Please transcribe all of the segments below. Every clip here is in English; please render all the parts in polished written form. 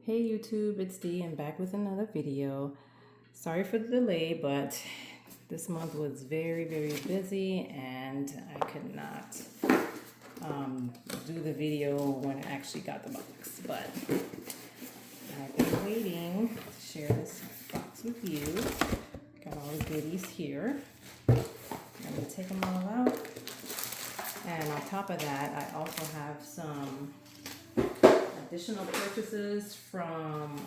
Hey YouTube, it's Dee and back with another video. Sorry for the delay, but this month was very busy and I could not do the video when I actually got the box. But I've been waiting to share this box with you. Got all the goodies here. I'm going to take them all out. And on top of that, I also have some additional purchases from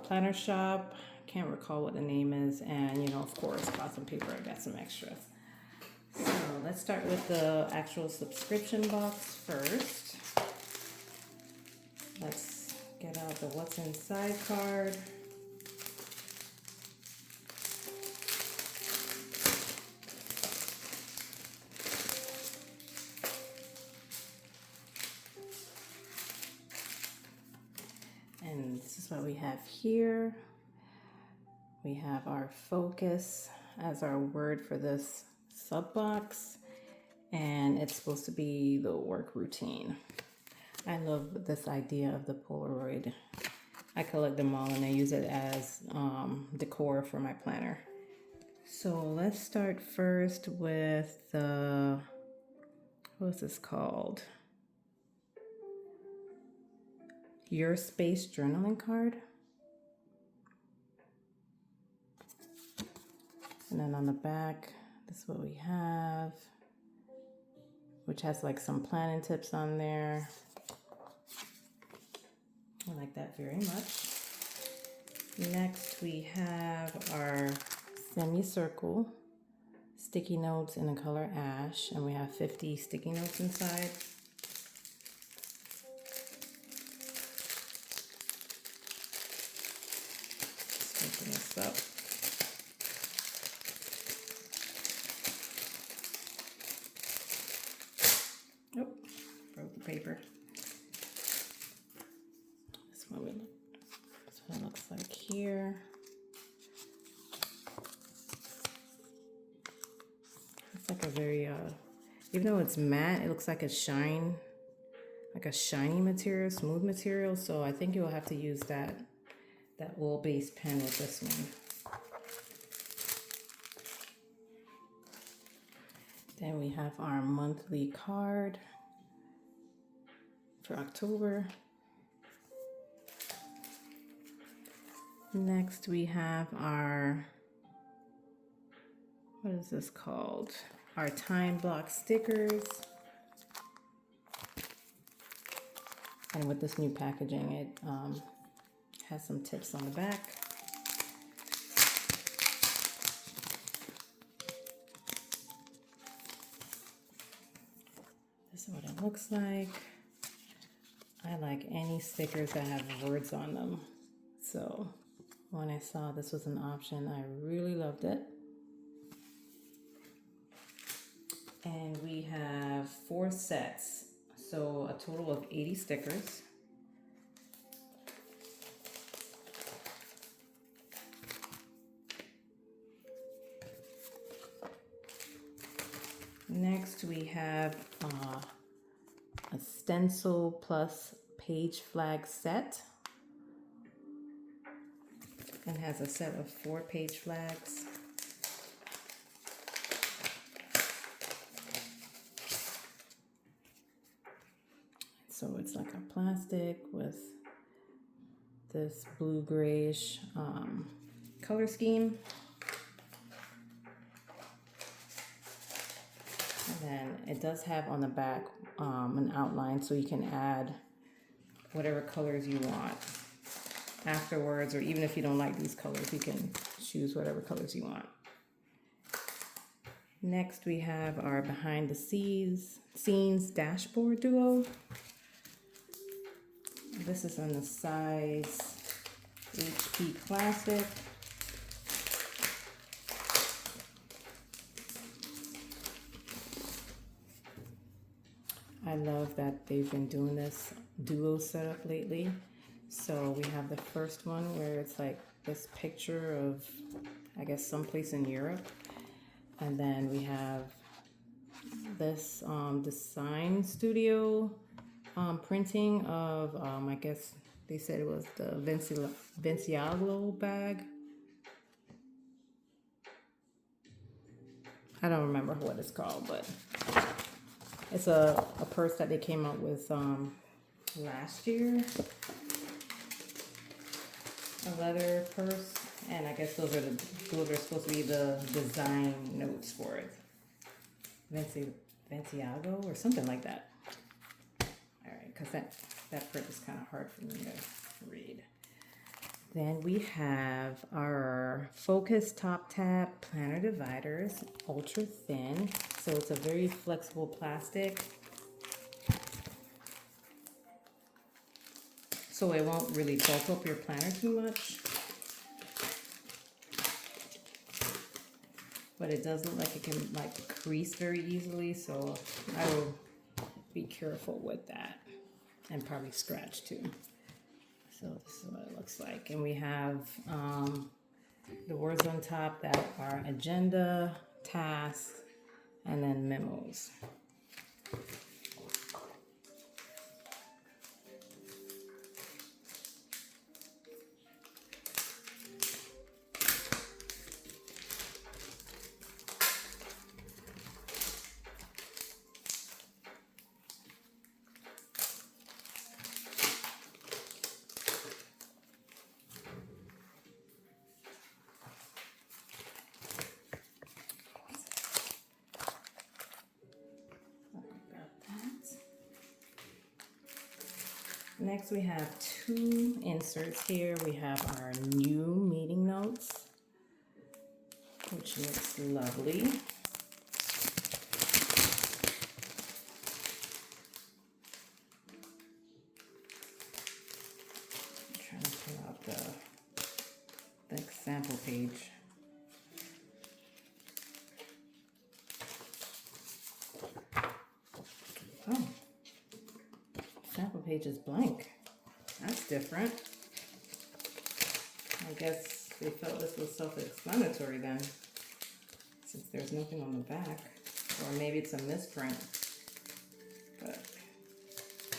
Planner Shop. Can't recall what the name is, and of course, cotton paper. I got some extras. So let's start with the actual subscription box first. Let's get out the what's inside card. And this is what we have here. We have our focus as our word for this sub box, and it's supposed to be the work routine. I love this idea of the Polaroid. I collect them all and I use it as decor for my planner. So let's start first with the, what's this called? Your Space journaling card. And then on the back, this is what we have, which has like some planning tips on there. I like that very much. Next, we have our semicircle sticky notes in the color ash, and we have 50 sticky notes inside. Let's open this up. Oh, broke the paper. That's what it looks like here. It's like a very, even though it's matte, it looks like a shiny material, smooth material. So I think you'll have to use that oil-based pen with this one. Then we have our monthly card for October. Next we have our, what is this called? Our time block stickers. And with this new packaging, it has some tips on the back. This is what it looks like. I like any stickers that have words on them. So when I saw this was an option, I really loved it. And we have 4 sets, so a total of 80 stickers. Next, we have a stencil plus page flag set, and has a set of 4 page flags. So it's like a plastic with this blue grayish color scheme. And then it does have on the back an outline, so you can add whatever colors you want afterwards, or even if you don't like these colors, you can choose whatever colors you want. Next, we have our behind the scenes dashboard duo. This is in the size HP Classic. I love that they've been doing this duo setup lately. So we have the first one where it's like this picture of, I guess, someplace in Europe. And then we have this design studio printing of, I guess they said it was the Vinciago bag. I don't remember what it's called, but it's a purse that they came out with last year. A leather purse, and I guess those are supposed to be the design notes for it. Vinciago or something like that. All right, because that print is kind of hard for me to read. Then we have our Focus Top Tab Planner Dividers, ultra thin. So it's a very flexible plastic. So it won't really bulk up your planner too much. But it does look like it can like crease very easily, so I will be careful with that. And probably scratch too. So this is what it looks like. And we have the words on top that are agenda, tasks, and then memos. Next, we have two inserts here. We have our new meeting notes, which looks lovely. I'm trying to pull out the sample page. Oh. Sample page is blank. That's different. I guess they felt this was self-explanatory then, since there's nothing on the back. Or maybe it's a misprint. But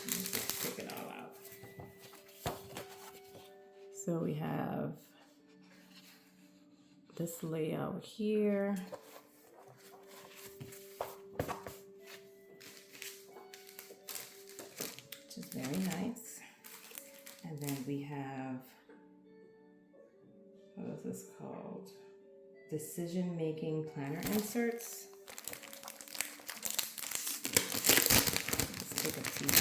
let's just take it all out. So we have this layout here. Which is very nice. And then we have, what is this called? Decision Making Planner Inserts. Let's take a peek.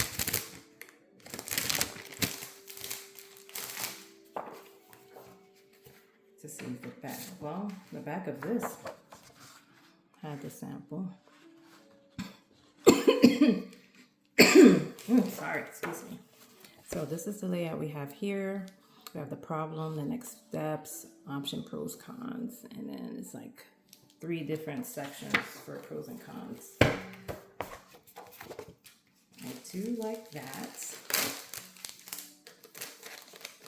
To see the back. Well, the back of this had the sample. Sorry, excuse me. So this is the layout we have here. We have the problem, the next steps, option, pros, cons, and then it's like 3 different sections for pros and cons. I do like that.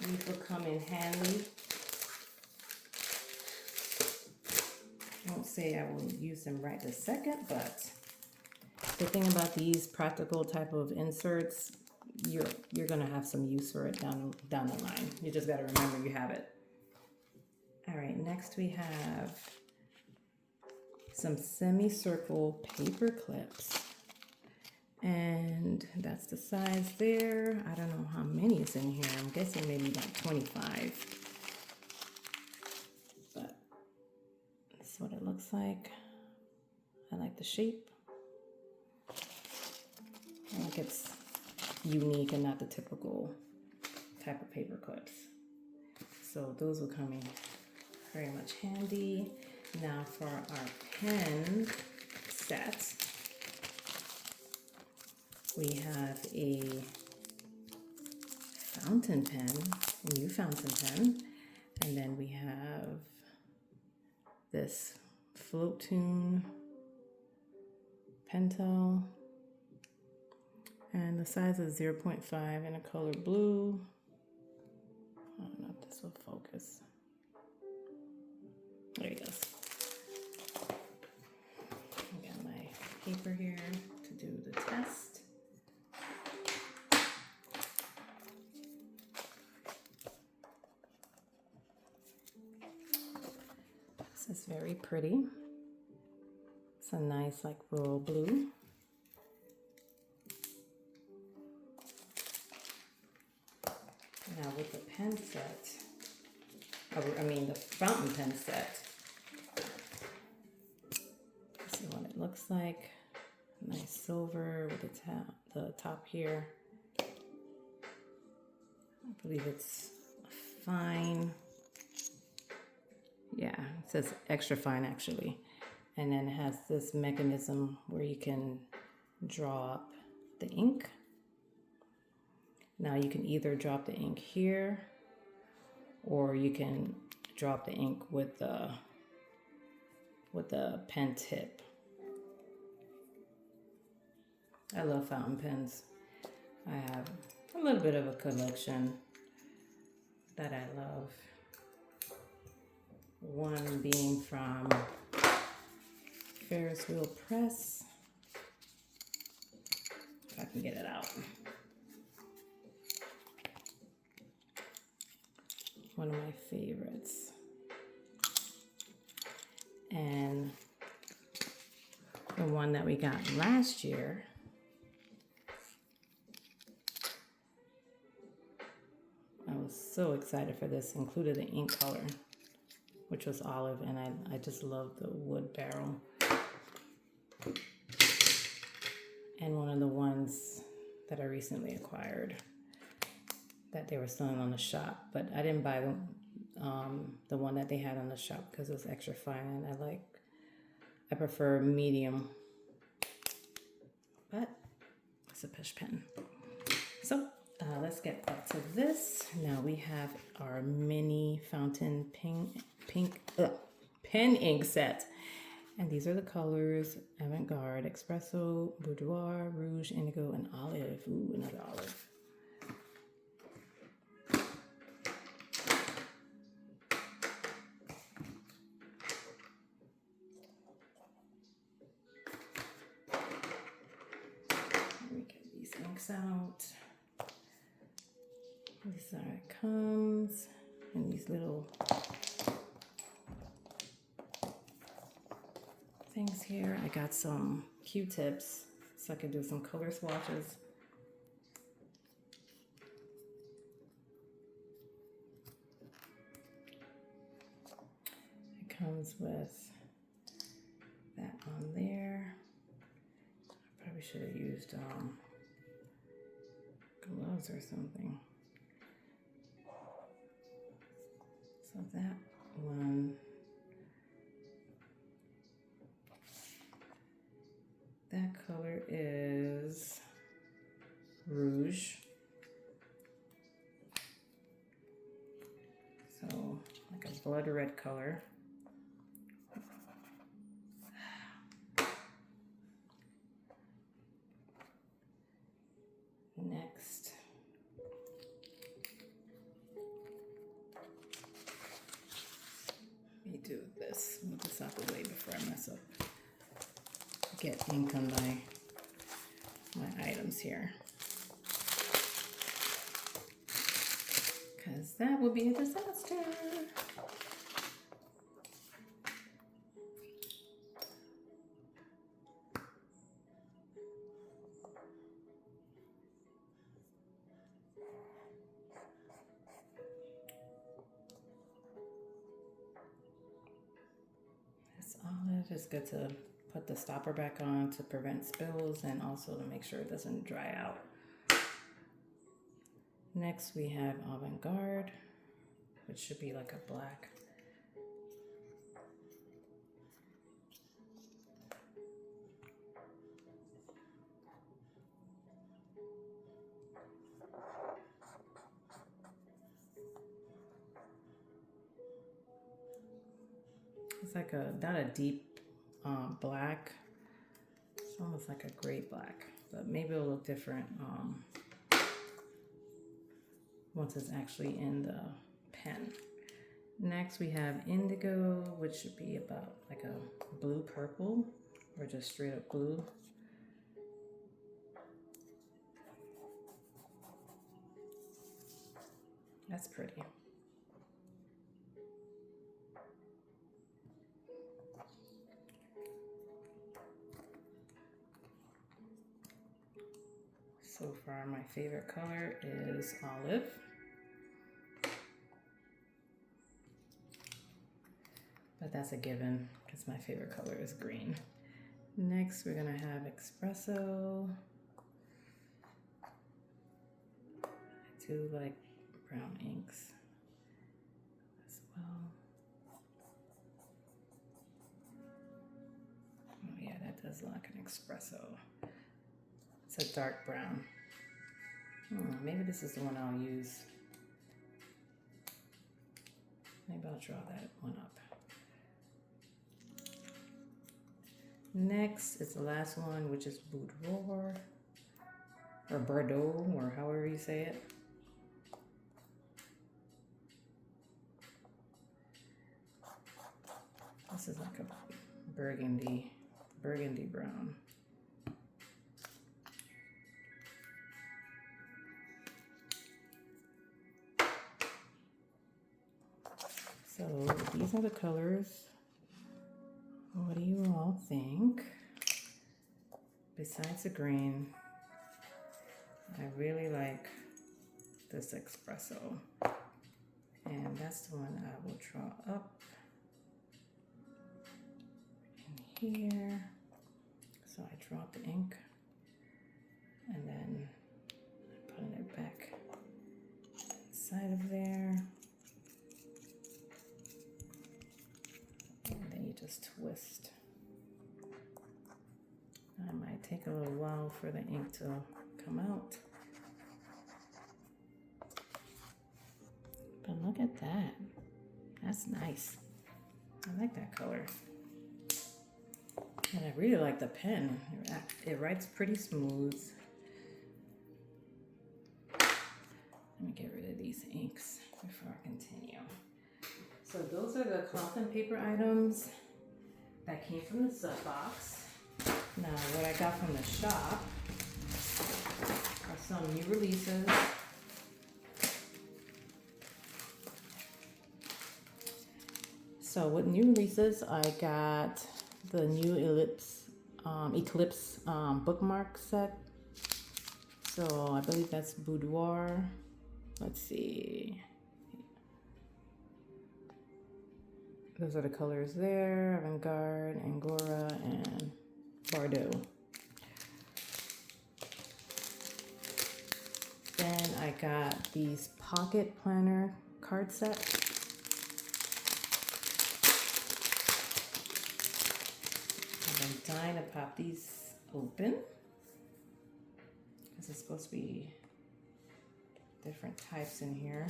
These will come in handy. I won't say I will use them right this second, but the thing about these practical type of inserts, you're gonna have some use for it down the line. You just gotta remember you have it. All right, next we have some semicircle paper clips, and that's the size there. I don't know how many is in here. I'm guessing maybe like 25. But this is what it looks like. I like the shape. I think it's unique and not the typical type of paper clips. So those will come in very much handy. Now for our pen set, we have a fountain pen, a new fountain pen, and then we have this Float-Tune Pentel. And the size is 0.5 in a color blue. I don't know if this will focus. There it goes. I got my paper here to do the test. is very pretty. It's a nice like royal blue. Now with the pen set, the fountain pen set, this is what it looks like. Nice silver with the top here. I believe it's fine. Yeah, it says extra fine actually. And then it has this mechanism where you can draw up the ink. Now you can either drop the ink here or you can drop the ink with the pen tip. I love fountain pens. I have a little bit of a collection that I love. One being from Ferris Wheel Press. If I can get it out. One of my favorites. And the one that we got last year, I was so excited for this, included the ink color, which was olive, and I just love the wood barrel. And one of the ones that I recently acquired that they were selling on the shop, but I didn't buy the one that they had on the shop because it was extra fine, and I prefer medium, but it's a push pen. So let's get back to this. Now we have our mini fountain pen ink set. And these are the colors: Avant-Garde, Espresso, Boudoir, Rouge, Indigo, and Olive. Ooh, another olive. Let me get these inks out. This is how it comes in these little things here. I got some Q-tips so I can do some color swatches. It comes with that on there. I probably should have used gloves or something. So that one, that color is Rouge. So like a blood red color. Next, let me do this. Move this out the way before I mess up. Get ink on my items here, because that would be a disaster. This olive is good to put the stopper back on to prevent spills and also to make sure it doesn't dry out. Next we have Avant-Garde, which should be like a black. It's like not a deep black. It's almost like a gray black, but maybe it'll look different once it's actually in the pen. Next we have Indigo, which should be about like a blue purple or just straight up blue. That's pretty. So far, my favorite color is olive. But that's a given because my favorite color is green. Next, we're gonna have espresso. I do like brown inks as well. Oh yeah, that does look like an espresso. It's a dark brown. Maybe this is the one I'll use. Maybe I'll draw that one up. Next is the last one, which is Boudoir, or Bordeaux, or however you say it. This is like a burgundy brown. So these are the colors. What do you all think? Besides the green, I really like this espresso. And that's the one I will draw up in here. So I drop the ink and then putting it back inside of there. And then you just twist. It might take a little while for the ink to come out. But look at that. That's nice. I like that color. And I really like the pen. It writes pretty smooth. Let me get rid of these inks before I continue. So those are the cloth paper items that came from the sub box. Now what I got from the shop are some new releases. So with new releases, I got the new Eclipse bookmark set. So I believe that's Boudoir. Let's see. Those are the colors there: Avant-Garde, Angora, and Bordeaux. Then I got these pocket planner card sets. I'm dying to pop these open because it's supposed to be different types in here.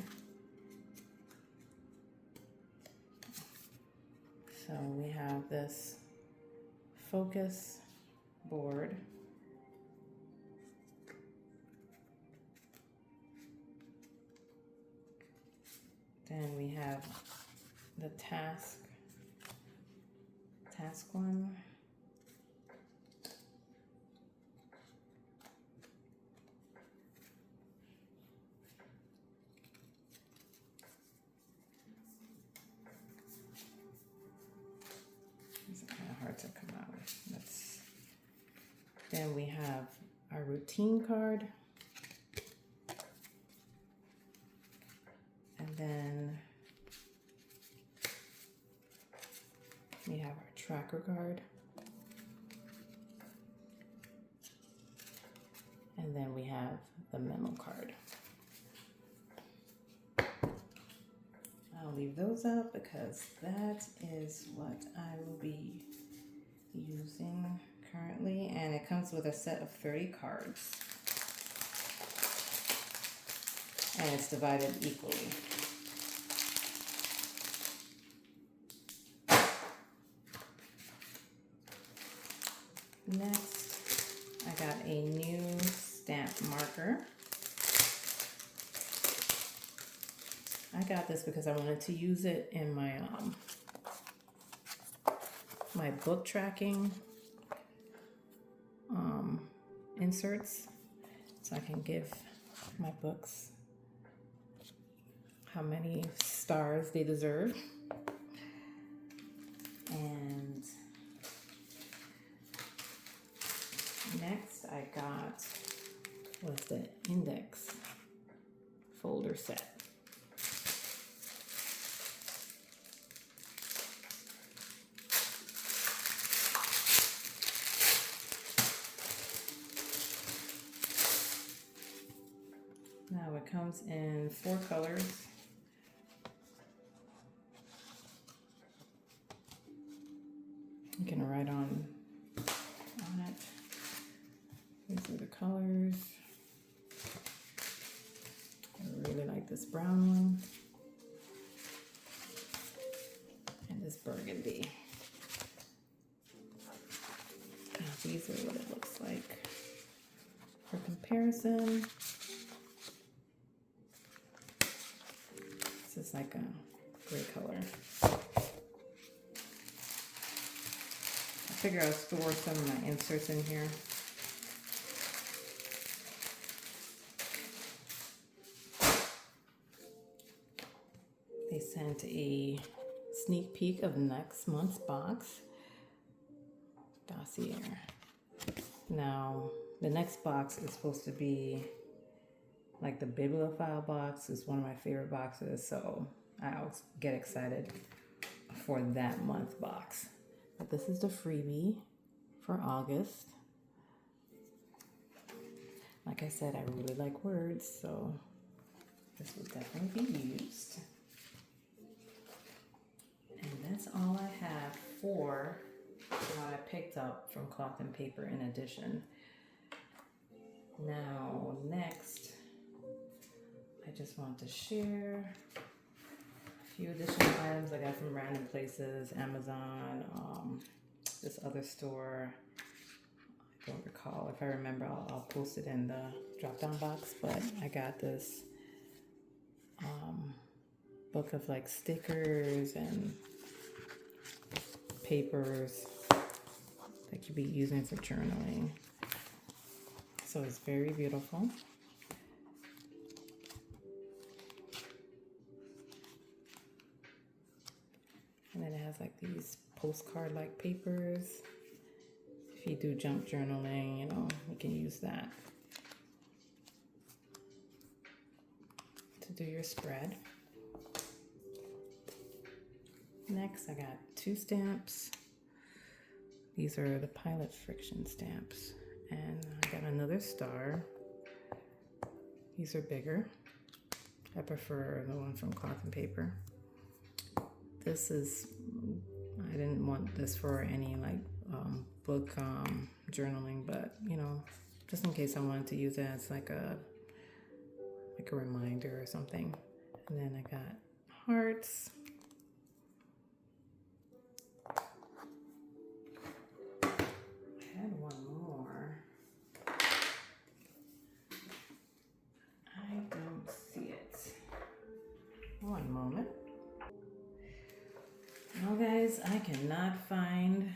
So we have this focus board. Then we have the task one. Hard to come out with. Then we have our routine card. And then we have our tracker card. And then we have the memo card. I'll leave those out because that is what I will be using currently, and it comes with a set of 30 cards, and it's divided equally. Next, I got a new stamp marker. I got this because I wanted to use it in my my book tracking inserts, so I can give my books how many stars they deserve. And next I got was the index folder set. Now it comes in 4 colors. You can write on it. These are the colors. I really like this brown one and this burgundy. Now these are what it looks like for comparison. This is like a gray color. I figure I'll store some of my inserts in here. They sent a sneak peek of next month's box dossier. Now, the next box is supposed to be like the bibliophile box. Is one of my favorite boxes, so I'll get excited for that month box. But this is the freebie for August. Like I said, I really like words, so this will definitely be used. And that's all I have for what I picked up from Cloth and Paper in addition. Now, next, I just want to share a few additional items I got from random places, Amazon, this other store. I don't recall. If I remember, I'll post it in the drop-down box, but I got this book of like stickers and papers that you'd be using for journaling. So it's very beautiful. And then it has like these postcard-like papers. If you do junk journaling, you know, you can use that to do your spread. Next, I got 2 stamps. These are the Pilot Friction stamps. And I got another star. These are bigger. I prefer the one from Cloth and Paper. This is, I didn't want this for any like book journaling, but you know, just in case I wanted to use it as like a reminder or something. And then I got hearts. I had one more. I don't see it. One moment. Well, guys, I cannot find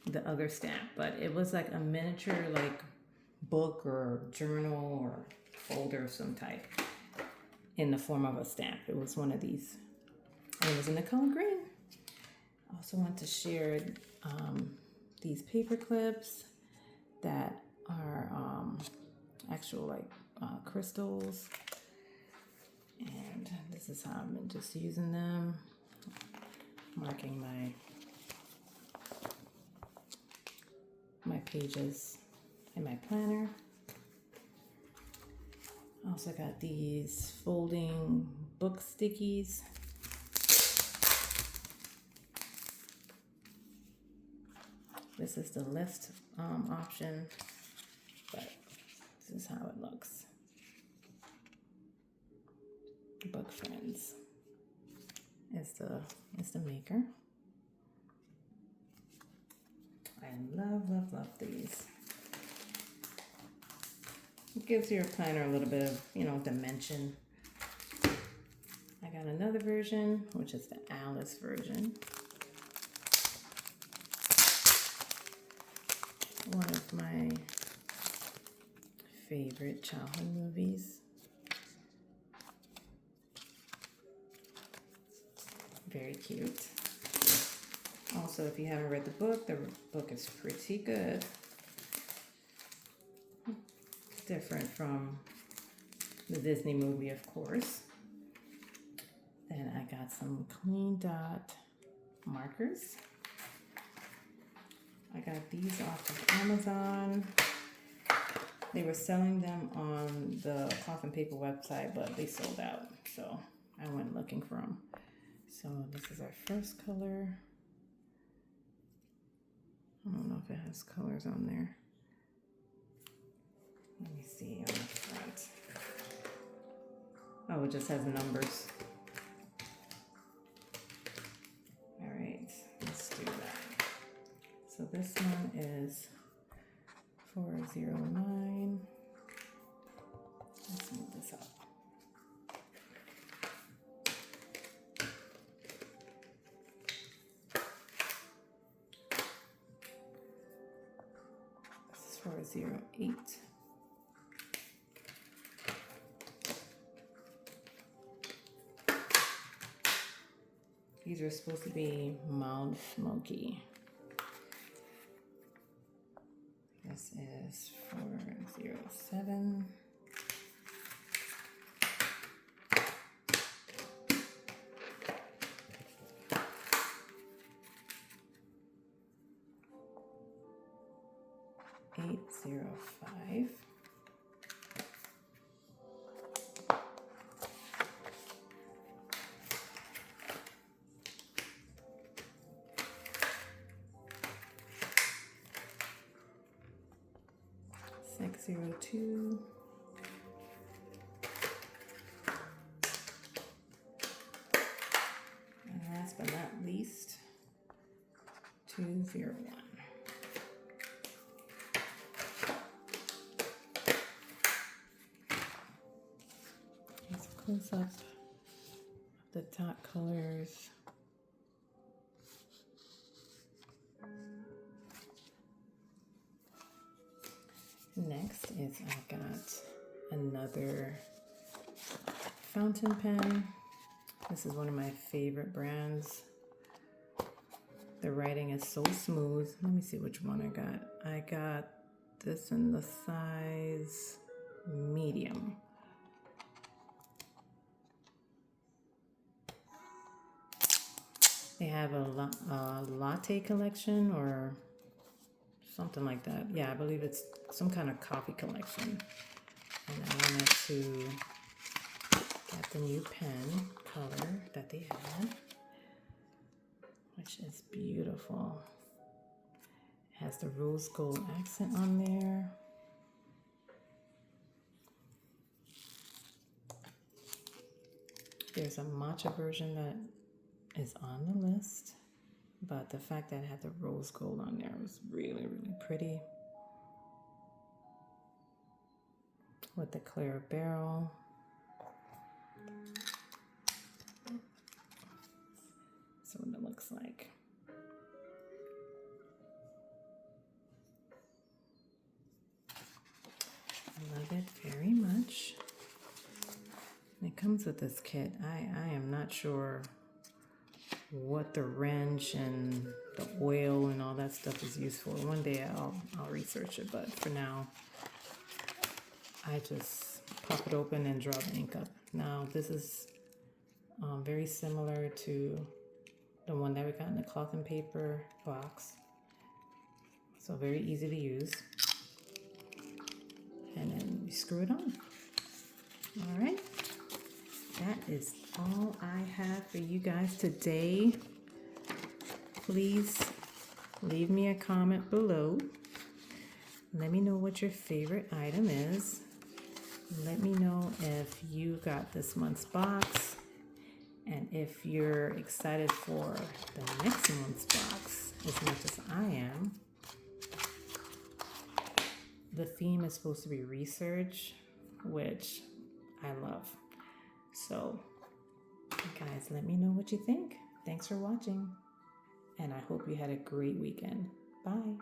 the other stamp, but it was like a miniature like book or journal or folder of some type in the form of a stamp. It was one of these. And it was in the color green. I also want to share these paper clips that are actual like crystals. And this is how I've been just using them. Marking my pages in my planner. I also got these folding book stickies. This is the list option, but this is how it looks. Book Friends is the maker. I love these. It gives your planner a little bit of, you know, dimension. I got another version, which is the Alice version. One of my favorite childhood movies. Very cute. Also, if you haven't read the book is pretty good. different from the Disney movie, of course. Then I got some clean dot markers. I got these off of Amazon. They were selling them on the Cloth and Paper website, but they sold out, so I went looking for them. So this is our first color. I don't know if it has colors on there. Let me see on the front. Oh, it just has numbers. All right, let's do that. So this one is 409. Let's move this up. This is 408. These are supposed to be mild smoky. This is 407. $805. 602. And last but not least, 201. Here's a close up of the dot colors. Next is I got another fountain pen. This is one of my favorite brands. The writing is so smooth. Let me see which one I got. I got this in the size medium. They have a latte collection or something like that. Yeah, I believe it's some kind of coffee collection. And I wanted to get the new pen color that they had, which is beautiful. It has the rose gold accent on there. There's a matcha version that is on the list, but the fact that it had the rose gold on there was really, really pretty. With the clear barrel. That's what it looks like. I love it very much. And it comes with this kit. I am not sure what the wrench and the oil and all that stuff is used for. One day I'll research it, but for now I just pop it open and draw the ink up. Now this is very similar to the one that we got in the Cloth and Paper box. So very easy to use. And then you screw it on. All right. That is all I have for you guys today. Please leave me a comment below. Let me know what your favorite item is. Let me know if you got this month's box and if you're excited for the next month's box as much as I am. The theme is supposed to be research, which I love. So, guys, let me know what you think. Thanks for watching, and I hope you had a great weekend. Bye.